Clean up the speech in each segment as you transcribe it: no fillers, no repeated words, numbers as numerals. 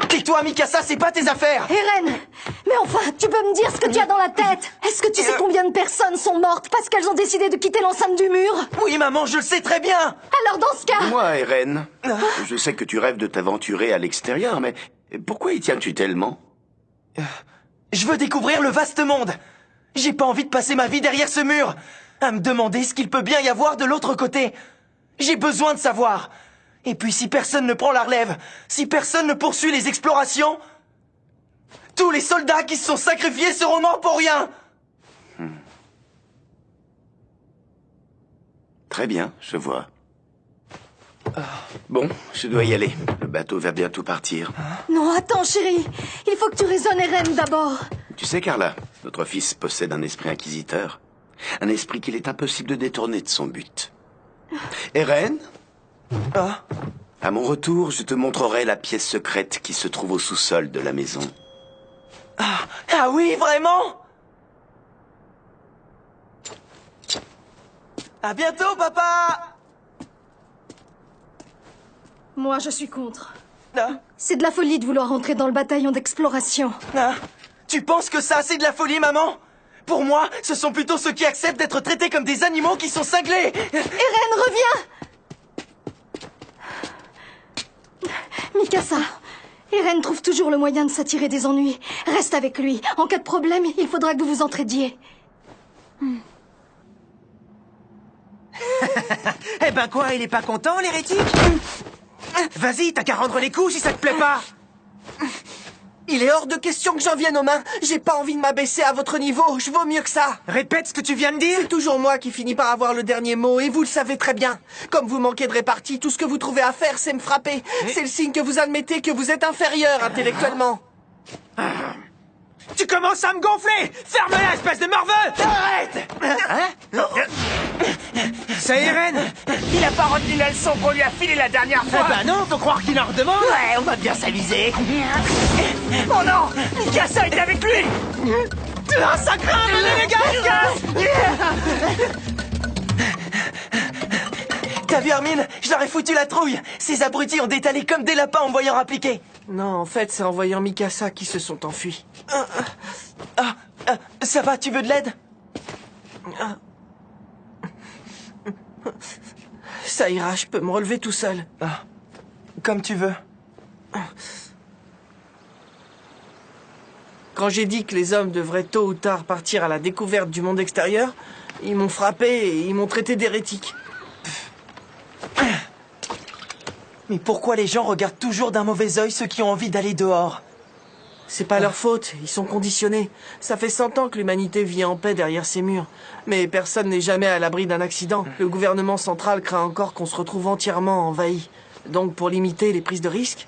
Tais-toi, Mikasa, c'est pas tes affaires! Eren! Mais enfin, tu peux me dire ce que tu as dans la tête? Est-ce que tu sais combien de personnes sont mortes parce qu'elles ont décidé de quitter l'enceinte du mur? Oui, maman, je le sais très bien! Alors dans ce cas... Moi, Eren, je sais que tu rêves de t'aventurer à l'extérieur, mais pourquoi y tiens-tu tellement? Je veux découvrir le vaste monde! J'ai pas envie de passer ma vie derrière ce mur! À me demander ce qu'il peut bien y avoir de l'autre côté! J'ai besoin de savoir! Et puis si personne ne prend la relève, si personne ne poursuit les explorations, tous les soldats qui se sont sacrifiés seront morts pour rien! Très bien, je vois. Bon, je dois y aller. Le bateau va bientôt partir. Non, attends, chérie. Il faut que tu raisonnes Eren d'abord. Tu sais, Carla, notre fils possède un esprit inquisiteur. Un esprit qu'il est impossible de détourner de son but. Eren, à mon retour, je te montrerai la pièce secrète qui se trouve au sous-sol de la maison. Ah oui, vraiment? À bientôt, papa! Moi, je suis contre. C'est de la folie de vouloir entrer dans le bataillon d'exploration. Tu penses que ça, c'est de la folie, maman? Pour moi, ce sont plutôt ceux qui acceptent d'être traités comme des animaux qui sont cinglés! Eren, reviens! Mikasa, Eren trouve toujours le moyen de s'attirer des ennuis. Reste avec lui. En cas de problème, il faudra que vous vous entraidiez. Eh ben quoi, il est pas content, l'hérétique? Vas-y, t'as qu'à rendre les coups si ça te plaît pas. Il est hors de question que j'en vienne aux mains. J'ai pas envie de m'abaisser à votre niveau. Je vaux mieux que ça. Répète ce que tu viens de dire. C'est toujours moi qui finis par avoir le dernier mot, et vous le savez très bien. Comme vous manquez de répartie, tout ce que vous trouvez à faire, c'est me frapper. C'est le signe que vous admettez que vous êtes inférieur intellectuellement. Tu commences à me gonfler. Ferme-la, espèce de morveux. Arrête! C'est Eren. Il a pas retenu la leçon qu'on lui a filée la dernière fois. Bah non, faut croire qu'il en redemande. Ouais, on va bien s'amuser. Oh non, Mikasa est avec lui. Ça craint, les gars. T'as vu, Armin? Je leur ai foutu la trouille! Ces abrutis ont détalé comme des lapins en me voyant appliquer! Non, en fait, c'est en voyant Mikasa qu'ils se sont enfuis. Ça va, tu veux de l'aide? Ça ira, je peux me relever tout seul. Comme tu veux. Quand j'ai dit que les hommes devraient tôt ou tard partir à la découverte du monde extérieur, ils m'ont frappé et ils m'ont traité d'hérétique. Mais pourquoi les gens regardent toujours d'un mauvais œil ceux qui ont envie d'aller dehors? C'est pas leur faute, ils sont conditionnés. Ça fait 100 ans que l'humanité vit en paix derrière ces murs. Mais personne n'est jamais à l'abri d'un accident. Le gouvernement central craint encore qu'on se retrouve entièrement envahi. Donc pour limiter les prises de risques,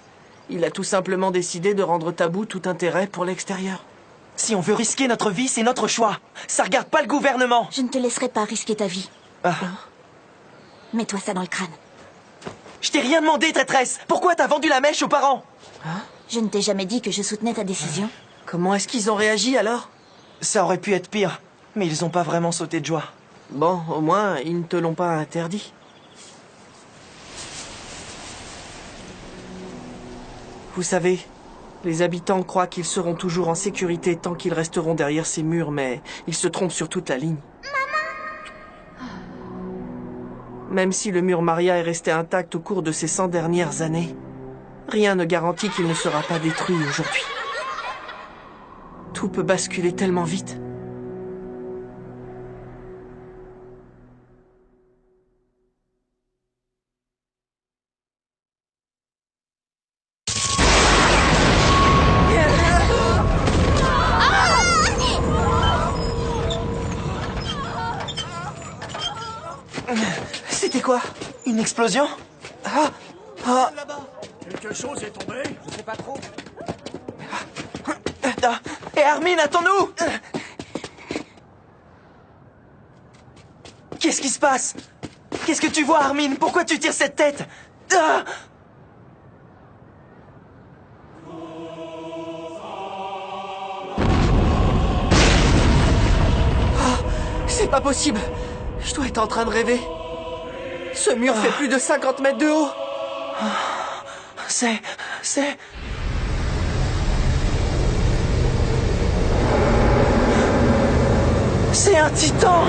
il a tout simplement décidé de rendre tabou tout intérêt pour l'extérieur. Si on veut risquer notre vie, c'est notre choix. Ça regarde pas le gouvernement. Je ne te laisserai pas risquer ta vie. Mets-toi ça dans le crâne. Je t'ai rien demandé, traîtresse. Pourquoi t'as vendu la mèche aux parents? Je ne t'ai jamais dit que je soutenais ta décision. Comment est-ce qu'ils ont réagi alors? Ça aurait pu être pire, mais ils ont pas vraiment sauté de joie. Bon, au moins, ils ne te l'ont pas interdit. Vous savez, les habitants croient qu'ils seront toujours en sécurité tant qu'ils resteront derrière ces murs, mais ils se trompent sur toute la ligne. Même si le mur Maria est resté intact au cours de ces 100 dernières années, rien ne garantit qu'il ne sera pas détruit aujourd'hui. Tout peut basculer tellement vite. C'était quoi? Une explosion? Quelque chose est tombé. Je sais pas trop. Et Armin, attends-nous! Qu'est-ce qui se passe? Qu'est-ce que tu vois, Armin? Pourquoi tu tires cette tête? C'est pas possible. Je dois être en train de rêver. Ce mur fait plus de 50 mètres de haut. C'est... C'est un titan!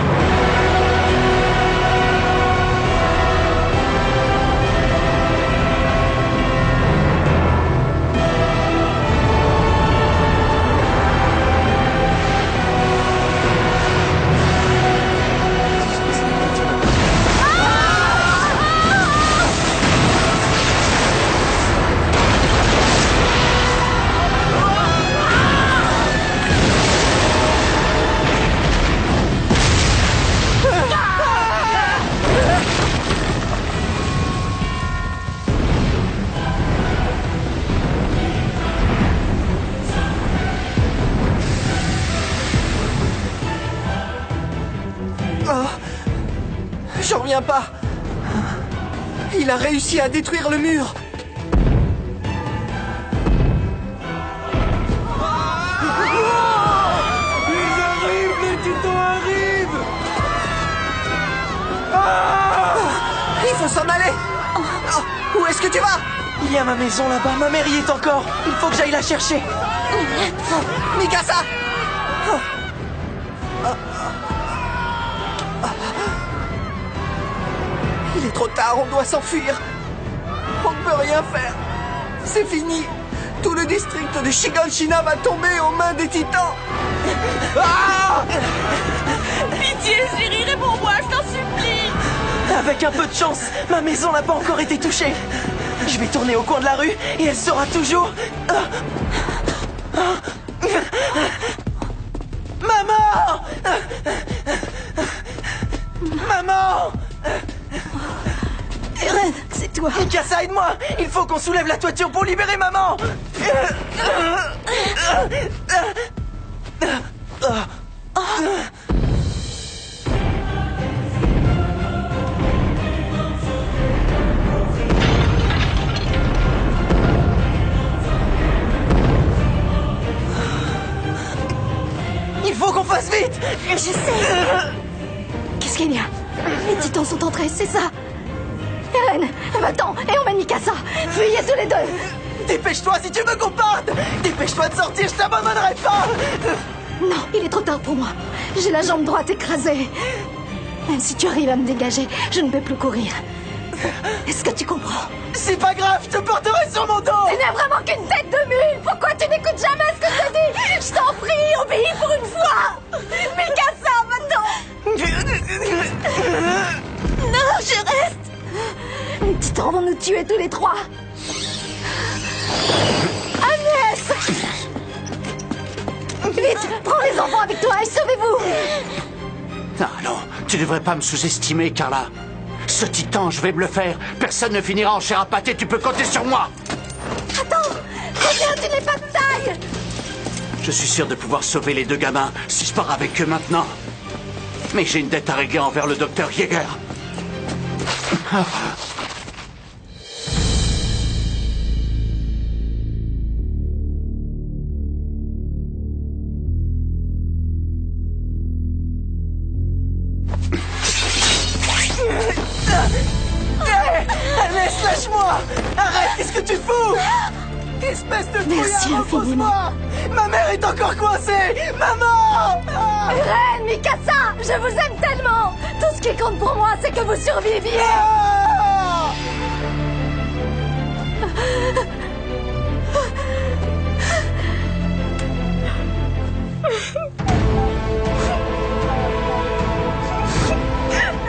J'en reviens pas. Il a réussi à détruire le mur. Ils arrivent, les titans arrivent! Il faut s'en aller. Où est-ce que tu vas? Il y a ma maison là-bas, ma mère y est encore. Il faut que j'aille la chercher. Mikasa! Il est trop tard, on doit s'enfuir. On ne peut rien faire. C'est fini. Tout le district de Shiganshina va tomber aux mains des titans. Pitié, chérie, réponds-moi, je t'en supplie. Avec un peu de chance, ma maison n'a pas encore été touchée. Je vais tourner au coin de la rue et elle sera toujours... Maman! Maman! Eren, c'est toi. Mikasa, aide-moi! Il faut qu'on soulève la toiture pour libérer maman! Il faut qu'on fasse vite! Je sais. Qu'est-ce qu'il y a? Les titans sont entrés, c'est ça? Eren, va-t'en et emmène Mikasa. Fuyez tous les deux. Dépêche-toi si tu veux qu'on parte! Dépêche-toi de sortir, je t'abandonnerai pas! Non, il est trop tard pour moi. J'ai la jambe droite écrasée. Même si tu arrives à me dégager, je ne peux plus courir. Est-ce que tu comprends? C'est pas grave, je te porterai sur mon dos! Tu n'es vraiment qu'une tête de mule. Pourquoi tu n'écoutes jamais ce que je te dis? Je t'en prie, obéis pour une fois. Mikasa, maintenant. Non, je reste. Les titans vont nous tuer tous les trois. Agnès! Vite, prends les enfants avec toi et sauvez-vous. Ah non, tu devrais pas me sous-estimer, Carla. Ce titan, je vais me le faire. Personne ne finira en chair à pâté, tu peux compter sur moi. Attends, combien tu n'es pas de taille? Je suis sûr de pouvoir sauver les deux gamins si je pars avec eux maintenant. Mais j'ai une dette à régler envers le docteur Yeager. Agnès, lâche-moi! Arrête, qu'est-ce que tu fous? Espèce de Merci trouillard, infiniment. repose-moi! Ma mère est encore coincée! Maman! Eren, Mikasa, je vous aime tellement. Tout ce qui compte pour moi, c'est que vous surviviez. Ah!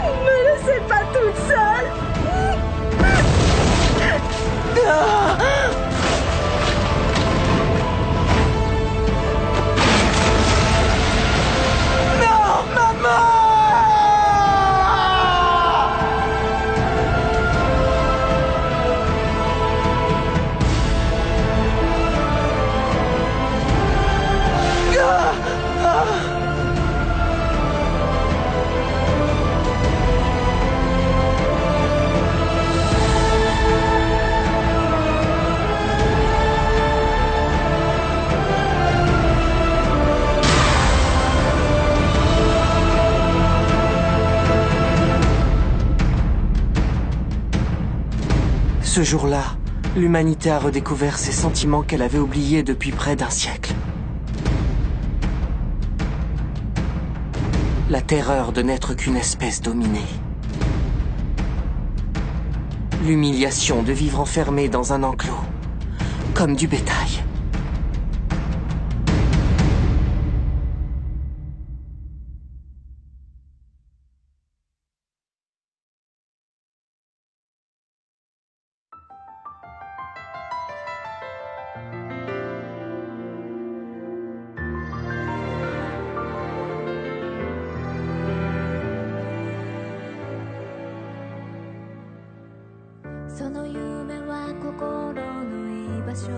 Ne me laissez pas toute seule. Non, maman! Ce jour-là, L'humanité a redécouvert ces sentiments qu'elle avait oubliés depuis près d'un siècle. La terreur de n'être qu'une espèce dominée. L'humiliation de vivre enfermé dans un enclos, comme du bétail. «その夢は心の居場所」